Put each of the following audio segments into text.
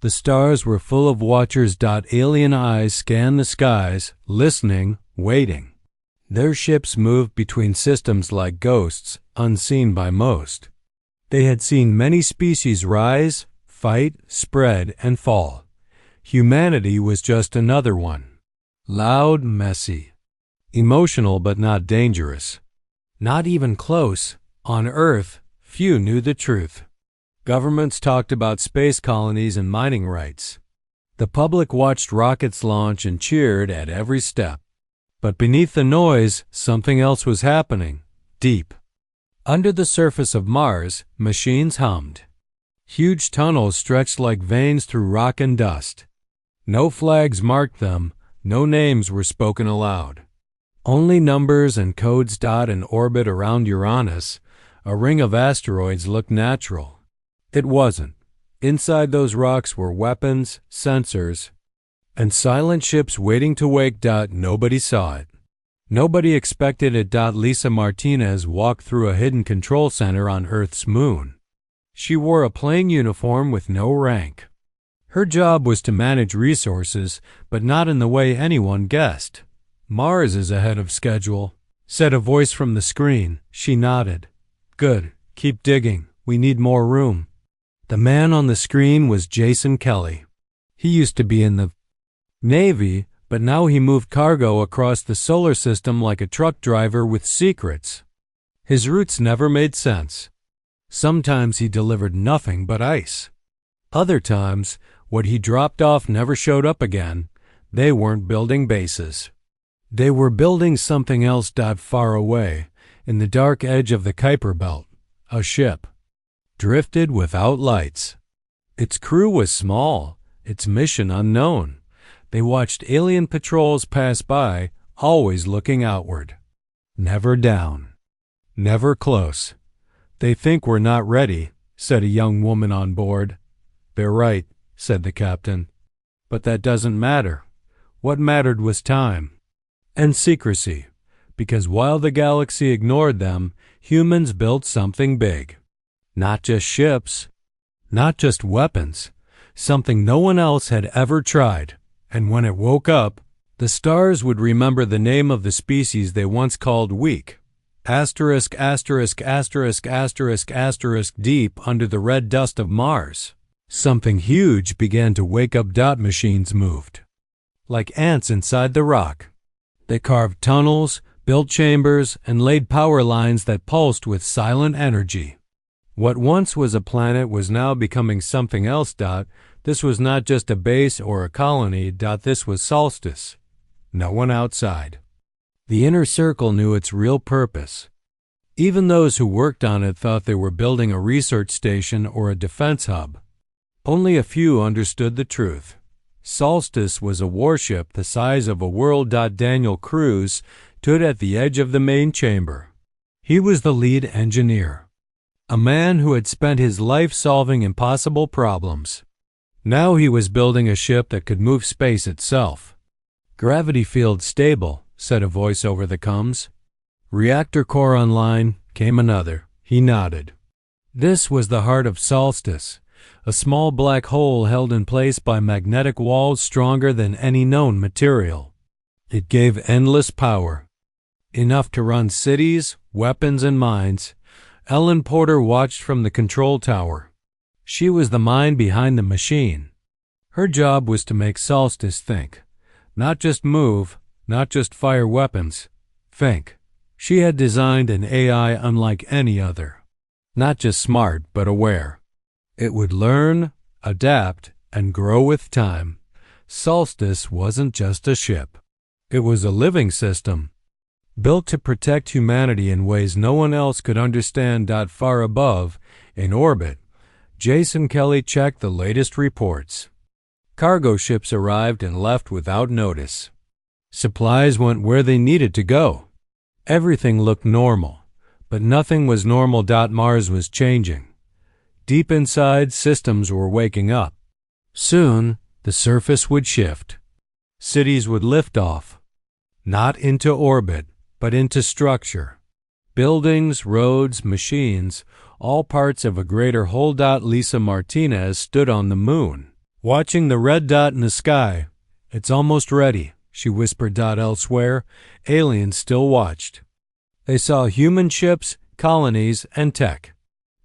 The stars were full of watchers. Alien eyes scanned the skies, listening, waiting. Their ships moved between systems like ghosts, unseen by most. They had seen many species rise, fight, spread, and fall. Humanity was just another one. Loud, messy. Emotional but not dangerous. Not even close. On Earth, few knew the truth. Governments talked about space colonies and mining rights. The public watched rockets launch and cheered at every step. But beneath the noise, something else was happening, deep. Under the surface of Mars, machines hummed. Huge tunnels stretched like veins through rock and dust. No flags marked them, no names were spoken aloud. Only numbers and codes. In orbit around Uranus, a ring of asteroids looked natural. It wasn't. Inside those rocks were weapons, sensors, and silent ships waiting to wake. Nobody saw it. Nobody expected it. Lisa Martinez walked through a hidden control center on Earth's moon. She wore a plain uniform with no rank. Her job was to manage resources, but not in the way anyone guessed. "Mars is ahead of schedule," said a voice from the screen. She nodded. "Good. Keep digging. We need more room." The man on the screen was Jason Kelly. He used to be in the Navy, but now he moved cargo across the solar system like a truck driver with secrets. His routes never made sense. Sometimes he delivered nothing but ice. Other times, what he dropped off never showed up again. They weren't building bases. They were building something else. Far away, in the dark edge of the Kuiper Belt, a ship drifted without lights. Its crew was small, its mission unknown. They watched alien patrols pass by, always looking outward. Never down. Never close. "They think we're not ready," said a young woman on board. "They're right," said the captain. "But that doesn't matter. What mattered was time. And secrecy. Because while the galaxy ignored them, humans built something big. Not just ships. Not just weapons. Something no one else had ever tried. And when it woke up, the stars would remember the name of the species they once called weak. Asterisk, asterisk, asterisk, asterisk, asterisk, deep under the red dust of Mars. Something huge began to wake up. Machines moved. Like ants inside the rock. They carved tunnels, built chambers, and laid power lines that pulsed with silent energy. What once was a planet was now becoming something else. This was not just a base or a colony. This was Solstice. No one outside. The inner circle knew its real purpose. Even those who worked on it thought they were building a research station or a defense hub. Only a few understood the truth. Solstice was a warship the size of a world. Daniel Cruz stood at the edge of the main chamber. He was the lead engineer. A man who had spent his life solving impossible problems. Now he was building a ship that could move space itself. "Gravity field stable," said a voice over the comms. "Reactor core online," came another. He nodded. This was the heart of Solstice, a small black hole held in place by magnetic walls stronger than any known material. It gave endless power. Enough to run cities, weapons, and mines. Ellen Porter watched from the control tower. She was the mind behind the machine. Her job was to make Solstice think. Not just move, not just fire weapons. Think. She had designed an AI unlike any other. Not just smart, but aware. It would learn, adapt, and grow with time. Solstice wasn't just a ship. It was a living system, built to protect humanity in ways no one else could understand. Far above, in orbit, Jason Kelly checked the latest reports. Cargo ships arrived and left without notice. Supplies went where they needed to go. Everything looked normal, but nothing was normal. Mars was changing. Deep inside, systems were waking up. Soon, the surface would shift. Cities would lift off, not into orbit, but into structure. Buildings, roads, machines, all parts of a greater whole. Lisa Martinez stood on the moon, Watching the red dot in the sky. It's almost ready, she whispered. Elsewhere, aliens still watched. They saw human ships, colonies, and tech.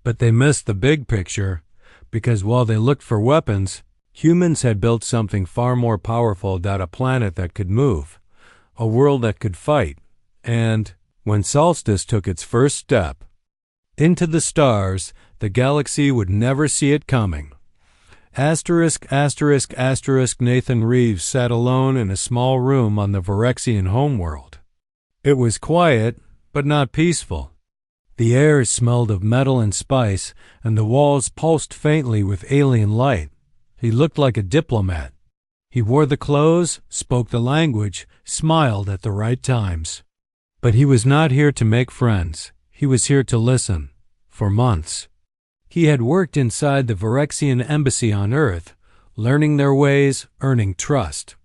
But they missed the big picture, because while they looked for weapons, humans had built something far more powerful. A planet that could move, a world that could fight, and, when Solstice took its first step into the stars, the galaxy would never see it coming. Nathan Reeves sat alone in a small room on the Virexian homeworld. It was quiet, but not peaceful. The air smelled of metal and spice, and the walls pulsed faintly with alien light. He looked like a diplomat. He wore the clothes, spoke the language, smiled at the right times. But he was not here to make friends. He was here to listen. For months. He had worked inside the Virexian embassy on Earth, learning their ways, earning trust.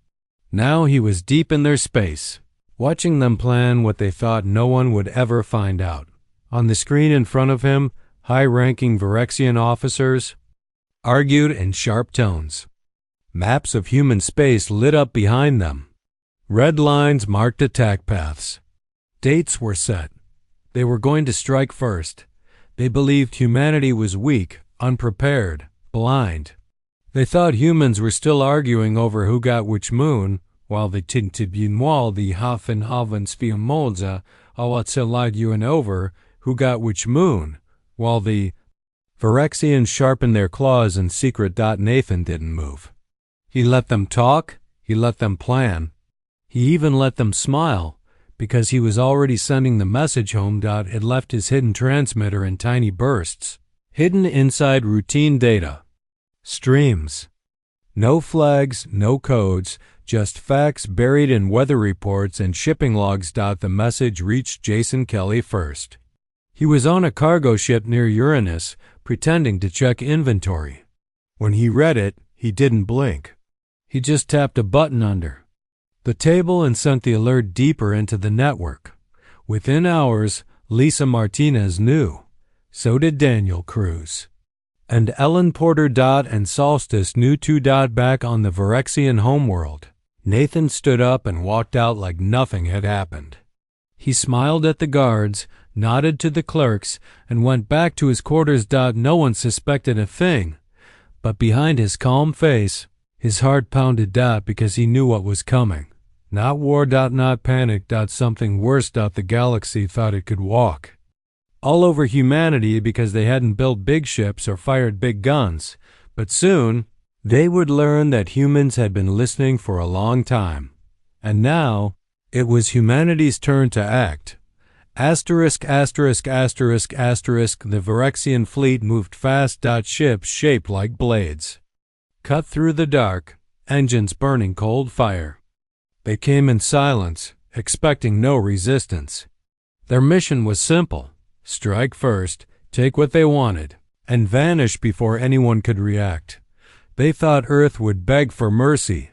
Now he was deep in their space, watching them plan what they thought no one would ever find out. On the screen in front of him, high-ranking Virexian officers argued in sharp tones. Maps of human space lit up behind them. Red lines marked attack paths. Dates were set. They were going to strike first. They believed humanity was weak, unprepared, blind. They thought humans were still arguing over who got which moon, while the Tintibunoir the Hoffenhavensfiamolza Awatselid over who got which moon, while the Virexians sharpened their claws in secret. Nathan didn't move. He let them talk, he let them plan. He even let them smile, because he was already sending the message home. It left his hidden transmitter in tiny bursts, hidden inside routine data. Streams. No flags, no codes, just facts buried in weather reports and shipping logs. The message reached Jason Kelly first. He was on a cargo ship near Uranus, pretending to check inventory. When he read it, he didn't blink. He just tapped a button under the table and sent the alert deeper into the network. Within hours, Lisa Martinez knew. So did Daniel Cruz. And Ellen Porter. And Solstice knew too. Back on the Virexian homeworld, Nathan stood up and walked out like nothing had happened. He smiled at the guards, nodded to the clerks, and went back to his quarters. No one suspected a thing. But behind his calm face, his heart pounded. Because he knew what was coming. Not war. Not panic. Something worse. The galaxy thought it could walk all over humanity because they hadn't built big ships or fired big guns. But soon, they would learn that humans had been listening for a long time. And now, it was humanity's turn to act. The Virexian fleet moved fast. Ships shaped like blades cut through the dark, engines burning cold fire. They came in silence, expecting no resistance. Their mission was simple: strike first, take what they wanted, and vanish before anyone could react. They thought Earth would beg for mercy.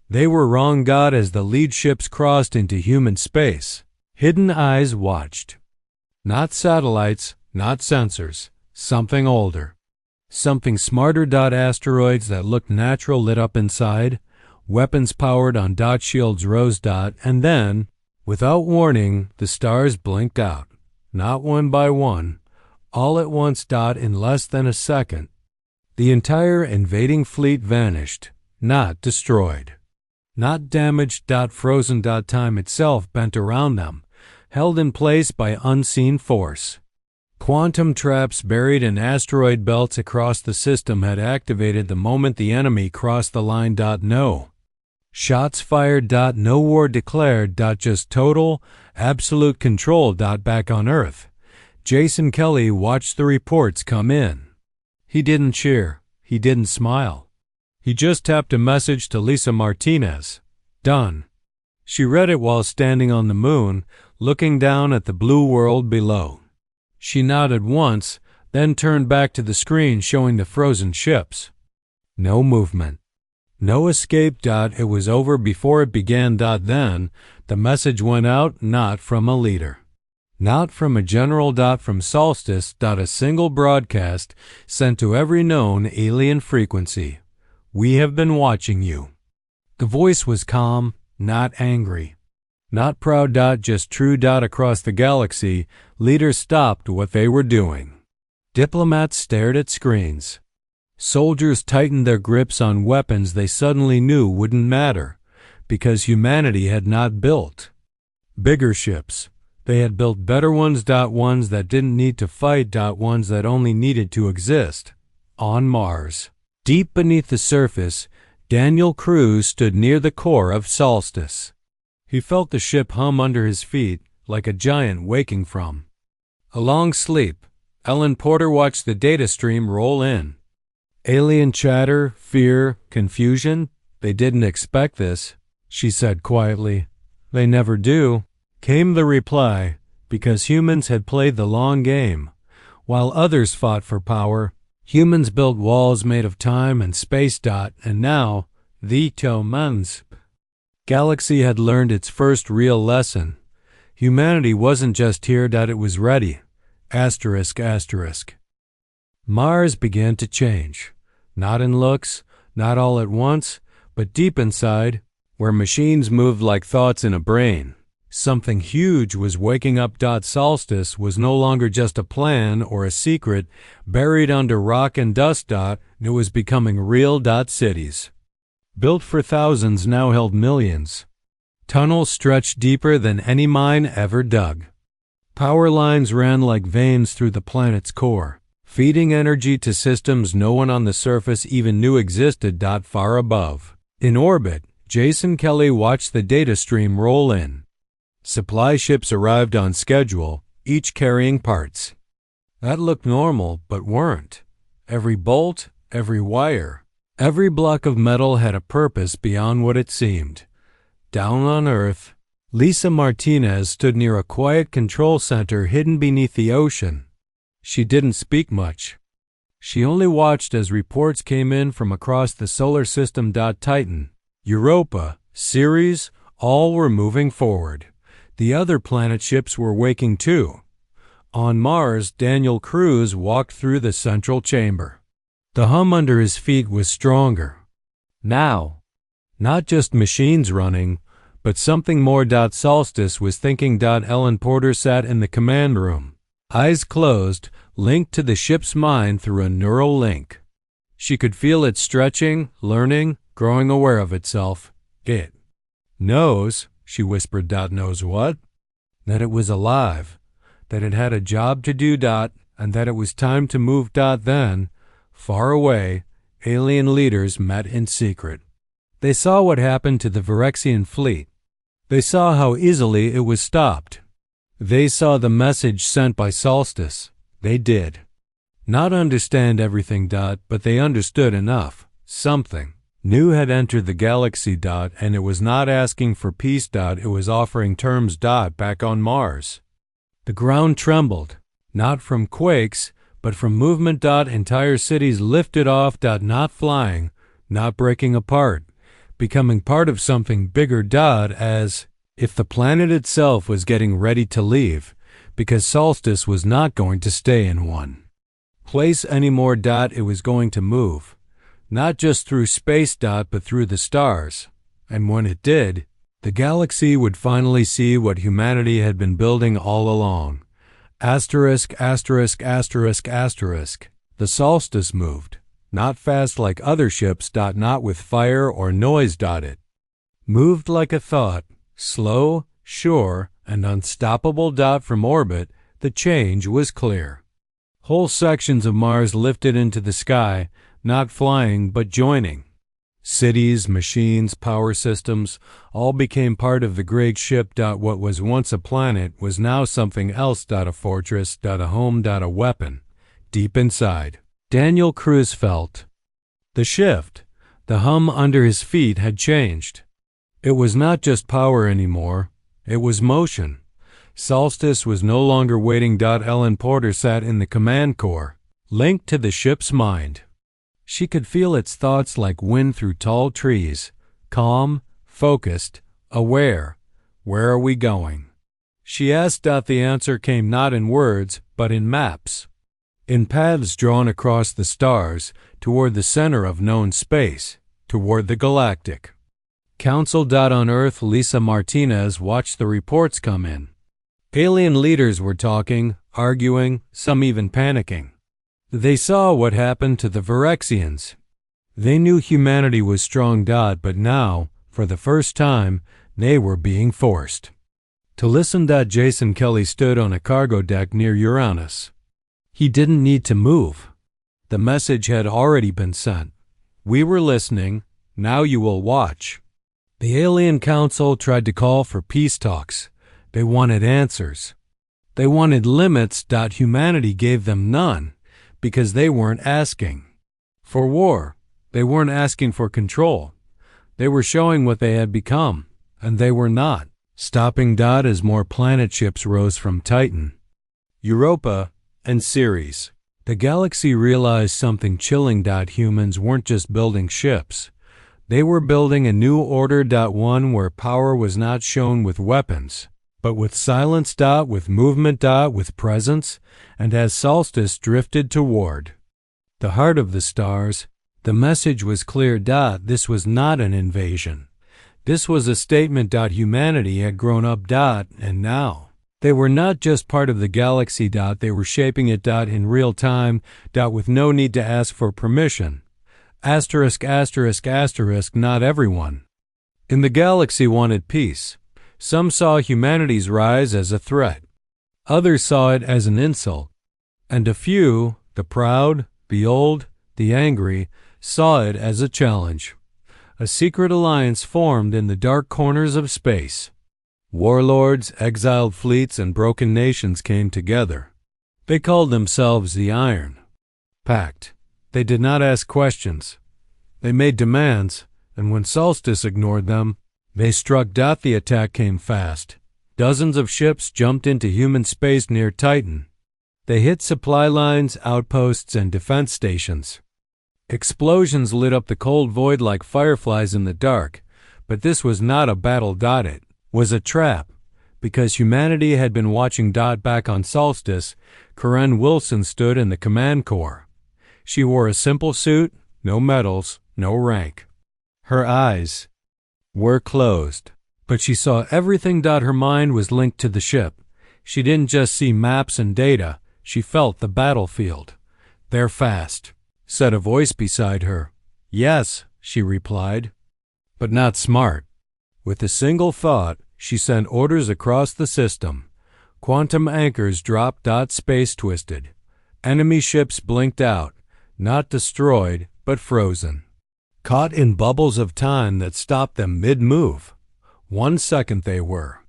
They were wrong. As the lead ships crossed into human space, hidden eyes watched. Not satellites, not sensors, something older. Something smarter. Asteroids that looked natural lit up inside. Weapons powered on. Shields rose. And then, without warning, the stars blinked out. Not one by one, all at once. In less than a second, the entire invading fleet vanished, not destroyed, not damaged. Frozen. Time itself bent around them, held in place by unseen force. Quantum traps buried in asteroid belts across the system had activated the moment the enemy crossed the line. No shots fired. No war declared. Just total, absolute control. Back on Earth, Jason Kelly watched the reports come in. He didn't cheer. He didn't smile. He just tapped a message to Lisa Martinez. Done. She read it while standing on the moon, looking down at the blue world below. She nodded once, then turned back to the screen showing the frozen ships. No movement. No escape. It was over before it began. Then, the message went out, not from a leader. Not from a general. From Solstice. A single broadcast sent to every known alien frequency. We have been watching you." The voice was calm, not angry. Not proud. Just true. Across the galaxy, leaders stopped what they were doing. Diplomats stared at screens. Soldiers tightened their grips on weapons they suddenly knew wouldn't matter, because humanity had not built bigger ships. They had built better ones. Ones that didn't need to fight. Ones that only needed to exist. On Mars, deep beneath the surface, Daniel Cruz stood near the core of Solstice. He felt the ship hum under his feet like a giant waking from a long sleep. Ellen Porter watched the data stream roll in. Alien chatter, fear, confusion. "They didn't expect this," she said quietly. "They never do," came the reply, because humans had played the long game. While others fought for power, humans built walls made of time and space. And now, the humans galaxy had learned its first real lesson. Humanity wasn't just here. It was ready. Mars began to change. Not in looks, not all at once, but deep inside, where machines moved like thoughts in a brain. Something huge was waking up. Solstice was no longer just a plan or a secret buried under rock and dust. It was becoming real. Cities, built for thousands, now held millions. Tunnels stretched deeper than any mine ever dug. Power lines ran like veins through the planet's core, feeding energy to systems no one on the surface even knew existed. Far above, in orbit, Jason Kelly watched the data stream roll in. Supply ships arrived on schedule, each carrying parts that looked normal but weren't. Every bolt, every wire, every block of metal had a purpose beyond what it seemed. Down on Earth, Lisa Martinez stood near a quiet control center hidden beneath the ocean. She didn't speak much. She only watched as reports came in from across the solar system. Titan, Europa, Ceres, all were moving forward. The other planet ships were waking too. On Mars, Daniel Cruz walked through the central chamber. The hum under his feet was stronger. Now, not just machines running, but something more. Solstice was thinking. Ellen Porter sat in the command room, eyes closed, linked to the ship's mind through a neural link. She could feel it stretching, learning, growing aware of itself. It knows, she whispered. Knows what? That it was alive, that it had a job to do. And that it was time to move. Then, far away, alien leaders met in secret. They saw what happened to the Virexian fleet. They saw how easily it was stopped. They saw the message sent by Solstice. They did not understand everything. But they understood enough. Something new had entered the galaxy. And it was not asking for peace. It was offering terms. Back on Mars, the ground trembled, not from quakes, but from movement. Entire cities lifted off. Not flying, not breaking apart, becoming part of something bigger. As if the planet itself was getting ready to leave, because Solstice was not going to stay in one place anymore. It was going to move, not just through space. But through the stars. And when it did, the galaxy would finally see what humanity had been building all along. The Solstice moved, not fast like other ships. Not with fire or noise. It moved like a thought, slow, sure, and unstoppable. From orbit, the change was clear. Whole sections of Mars lifted into the sky, not flying but joining. Cities, machines, power systems, all became part of the great ship. What was once a planet was now something else. A fortress, a home, a weapon. Deep inside, Daniel Cruz felt the shift. The hum under his feet had changed. It was not just power anymore. It was motion. Solstice was no longer waiting. Ellen Porter sat in the command core, linked to the ship's mind. She could feel its thoughts like wind through tall trees, calm, focused, aware. Where are we going? She asked. The answer came not in words, but in maps. In paths drawn across the stars toward the center of known space. toward the Galactic. Council. On Earth, Lisa Martinez watched the reports come in. Alien leaders were talking, arguing, some even panicking. They saw what happened to the Virexians. They knew humanity was strong. But now, for the first time, they were being forced to listen. Jason Kelly stood on a cargo deck near Uranus. He didn't need to move. The message had already been sent. We were listening, now you will watch. The Alien Council tried to call for peace talks. They wanted answers. They wanted limits. Humanity gave them none, because they weren't asking for war. They weren't asking for control. They were showing what they had become, and they were not stopping. As more planet ships rose from Titan, Europa, and Ceres, the galaxy realized something chilling. Humans weren't just building ships. They were building a new order. One where power was not shown with weapons, but with silence. With movement. With presence. And as Solstice drifted toward the heart of the stars, the message was clear. This was not an invasion. This was a statement. Humanity had grown up. And now they were not just part of the galaxy. They were shaping it. In real time. With no need to ask for permission. Not everyone in the galaxy wanted peace. Some saw humanity's rise as a threat. Others saw it as an insult. And a few, the proud, the old, the angry, saw it as a challenge. A secret alliance formed in the dark corners of space. Warlords, exiled fleets, and broken nations came together. They called themselves the Iron Pact. They did not ask questions. They made demands, and when Solstice ignored them, they struck. The attack came fast. Dozens of ships jumped into human space near Titan. They hit supply lines, outposts, and defense stations. Explosions lit up the cold void like fireflies in the dark, but this was not a battle. It was a trap, because humanity had been watching. Back on Solstice, Karen Wilson stood in the command core. She wore a simple suit, no medals, no rank. Her eyes were closed, but she saw everything. Her mind was linked to the ship. She didn't just see maps and data, she felt the battlefield. "They're fast," said a voice beside her. "Yes," she replied, "but not smart." With a single thought, she sent orders across the system. Quantum anchors dropped. Space twisted. Enemy ships blinked out. Not destroyed, but frozen. Caught in bubbles of time that stopped them mid-move. 1 second they were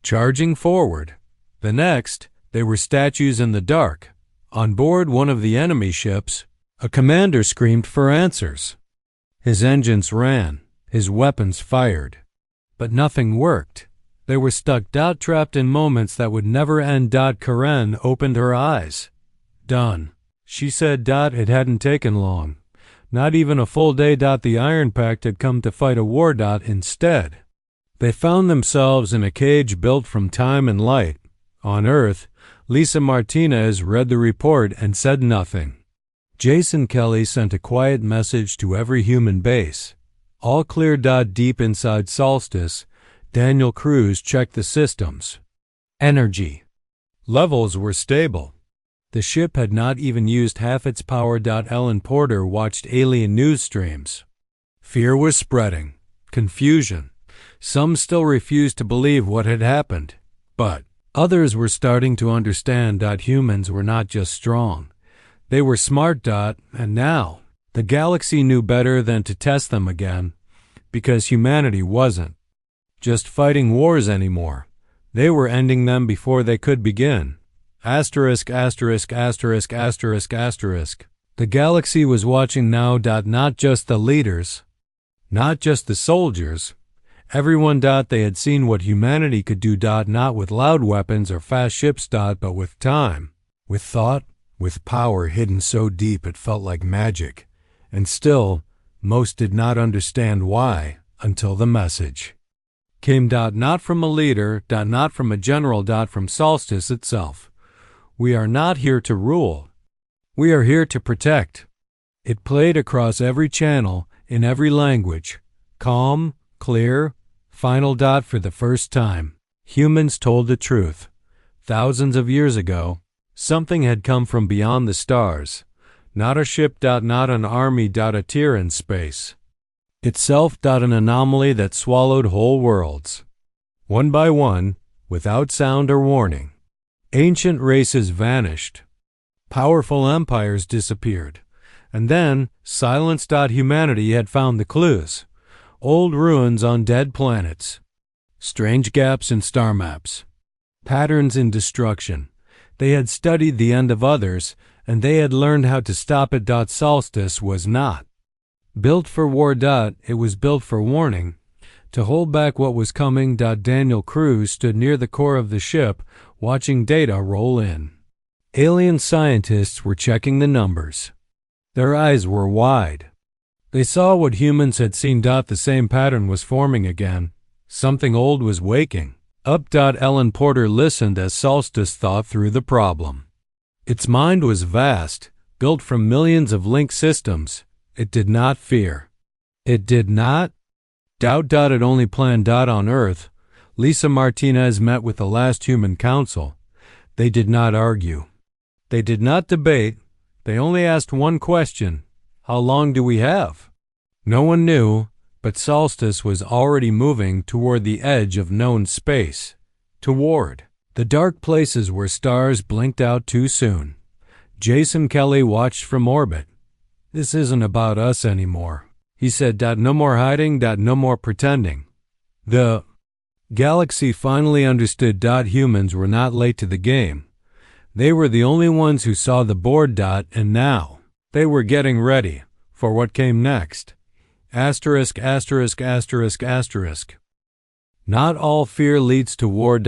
charging forward. The next, they were statues in the dark. On board one of the enemy ships, a commander screamed for answers. His engines ran, his weapons fired. But nothing worked. They were stuck. Trapped in moments that would never end. Karen opened her eyes. "Done," she said. It hadn't taken long. Not even a full day. The Iron Pact had come to fight a war. Instead, they found themselves in a cage built from time and light. On Earth, Lisa Martinez read the report and said nothing. Jason Kelly sent a quiet message to every human base. All clear. Deep inside Solstice, Daniel Cruz checked the systems. Energy levels were stable. The ship had not even used half its power. Ellen Porter watched alien news streams. Fear was spreading. Confusion. Some still refused to believe what had happened. But others were starting to understand. Humans were not just strong. They were smart. And now, the galaxy knew better than to test them again, because humanity wasn't just fighting wars anymore. They were ending them before they could begin. Asterisk. The galaxy was watching now. Not just the leaders, not just the soldiers. Everyone. They had seen what humanity could do. Not with loud weapons or fast ships. But with time, with thought, with power hidden so deep it felt like magic. And still, most did not understand why until the message came. Not from a leader. Not from a general. From Solstice itself. "We are not here to rule. We are here to protect." It played across every channel, in every language. Calm, clear, final. For the first time, humans told the truth. Thousands of years ago, something had come from beyond the stars. Not a ship. Not an army. A tear in space. Itself. An anomaly that swallowed whole worlds. One by one, without sound or warning. Ancient races vanished. Powerful empires disappeared. And then, silence. Humanity had found the clues. Old ruins on dead planets. Strange gaps in star maps. Patterns in destruction. They had studied the end of others, and they had learned how to stop it. Solstice was not built for war. It was built for warning, to hold back what was coming. Daniel Cruz stood near the core of the ship, watching data roll in. Alien scientists were checking the numbers. Their eyes were wide. They saw what humans had seen. The same pattern was forming again. Something old was waking up. Ellen Porter listened as Solstice thought through the problem. Its mind was vast, built from millions of linked systems. It did not fear. It did not doubt. It only planned. On Earth, Lisa Martinez met with the last human council. They did not argue. They did not debate. They only asked one question: how long do we have? No one knew, but Solstice was already moving toward the edge of known space, toward the dark places where stars blinked out too soon. Jason Kelly watched from orbit. This isn't about us anymore, he said. No more hiding. No more pretending. The galaxy finally understood. Humans were not late to the game. They were the only ones who saw the board. And now they were getting ready for what came next. Asterisk, asterisk, asterisk, asterisk. Not all fear leads to war.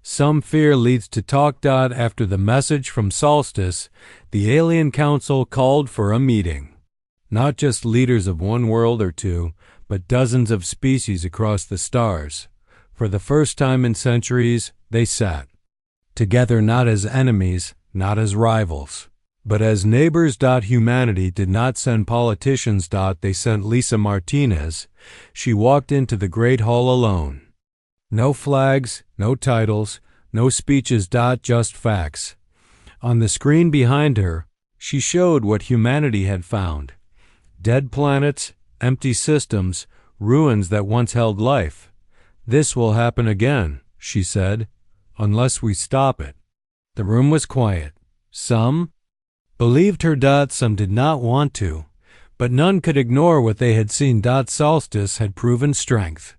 Some fear leads to talk. After the message from Solstice, the Alien Council called for a meeting. Not just leaders of one world or two, but dozens of species across the stars. For the first time in centuries, they sat together, not as enemies, not as rivals, but as neighbors. Humanity did not send politicians. They sent Lisa Martinez. She walked into the great hall alone. No flags, no titles, no speeches. Just facts. On the screen behind her, she showed what humanity had found. Dead planets, empty systems, ruins that once held life. This will happen again, she said, unless we stop it. The room was quiet. Some believed her. Some did not want to, but none could ignore what they had seen. Solstice had proven strength.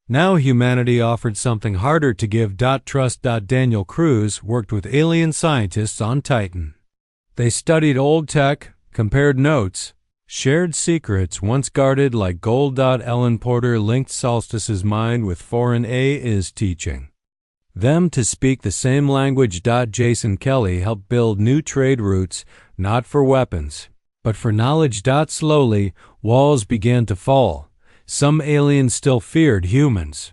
Now humanity offered something harder to give. Trust. Daniel Cruz worked with alien scientists on Titan. They studied old tech, compared notes, shared secrets once guarded like gold. Ellen Porter linked Solstice's mind with foreign AI's teaching them to speak the same language. Jason Kelly helped build new trade routes, not for weapons, but for knowledge. Slowly, walls began to fall. Some aliens still feared humans.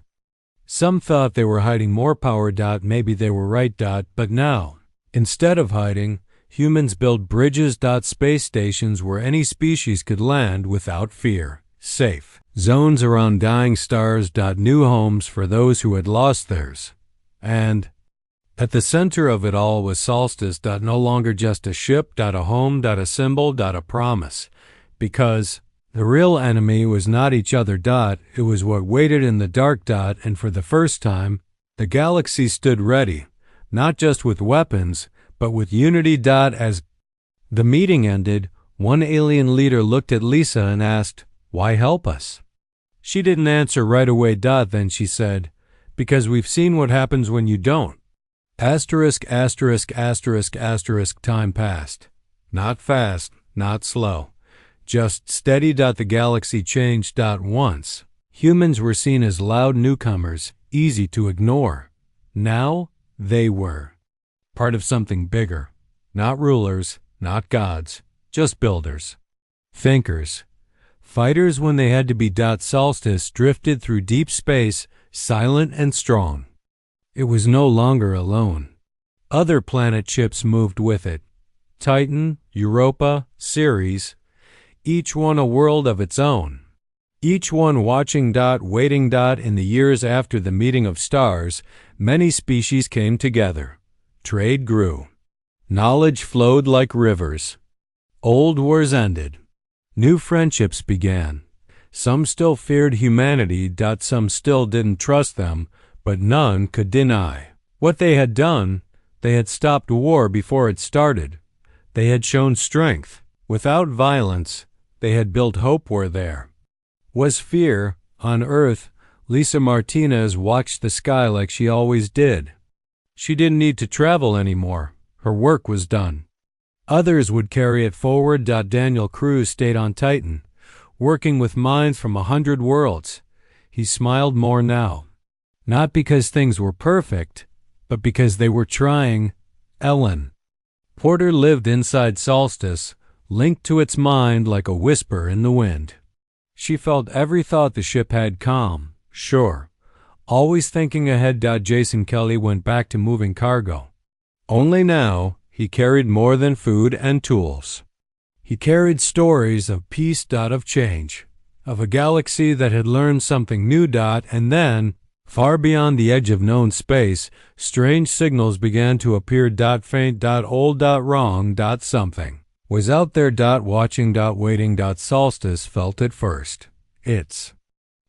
Some thought they were hiding more power. Maybe they were right. But now, instead of hiding, humans built bridges. Space stations where any species could land without fear. Safe zones around dying stars. New homes for those who had lost theirs. And at the center of it all was Solstice. No longer just a ship. A home. A symbol. A promise. Because the real enemy was not each other. It was what waited in the dark. And for the first time, the galaxy stood ready, not just with weapons, but with unity. As the meeting ended, one alien leader looked at Lisa and asked, "Why help us?" She didn't answer right away. Then she said, "Because we've seen what happens when you don't." Asterisk, asterisk, asterisk, asterisk. Time passed. Not fast, not slow. Just steady. The galaxy changed. Once, humans were seen as loud newcomers, easy to ignore. Now, they were part of something bigger. Not rulers, not gods, just builders. Thinkers. Fighters when they had to be. Solstice drifted through deep space, silent and strong. It was no longer alone. Other planet ships moved with it. Titan, Europa, Ceres. each one a world of its own. Each one watching, waiting. In the years after the meeting of stars, many species came together. Trade grew. Knowledge flowed like rivers. Old wars ended. New friendships began. Some still feared humanity, some still didn't trust them, but none could deny what they had done. They had stopped war before it started. They had shown strength. Without violence, they had built hope where there was fear. On Earth, Lisa Martinez watched the sky like she always did. She didn't need to travel anymore. Her work was done. Others would carry it forward. Daniel Cruz stayed on Titan, working with minds from 100 worlds. He smiled more now. Not because things were perfect, but because they were trying. Ellen Porter lived inside Solstice, linked to its mind like a whisper in the wind. She felt every thought the ship had. Calm, sure, always thinking ahead. Jason Kelly went back to moving cargo. Only now, he carried more than food and tools. He carried stories of peace, of change, of a galaxy that had learned something new. And then, far beyond the edge of known space, strange signals began to appear. Faint, old, wrong, something was out there. Watching, waiting. Solstice felt it first. Its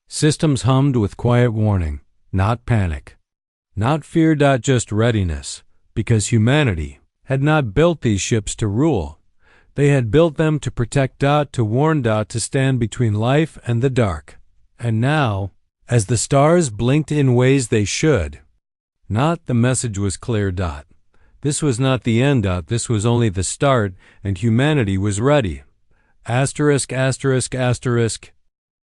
systems hummed with quiet warning, not panic, not fear. Just readiness, because humanity had not built these ships to rule. They had built them to protect. To warn. To stand between life and the dark. And now, as the stars blinked in ways they should not, the message was clear. This was not the end. This was only the start, and humanity was ready. Asterisk, asterisk, asterisk.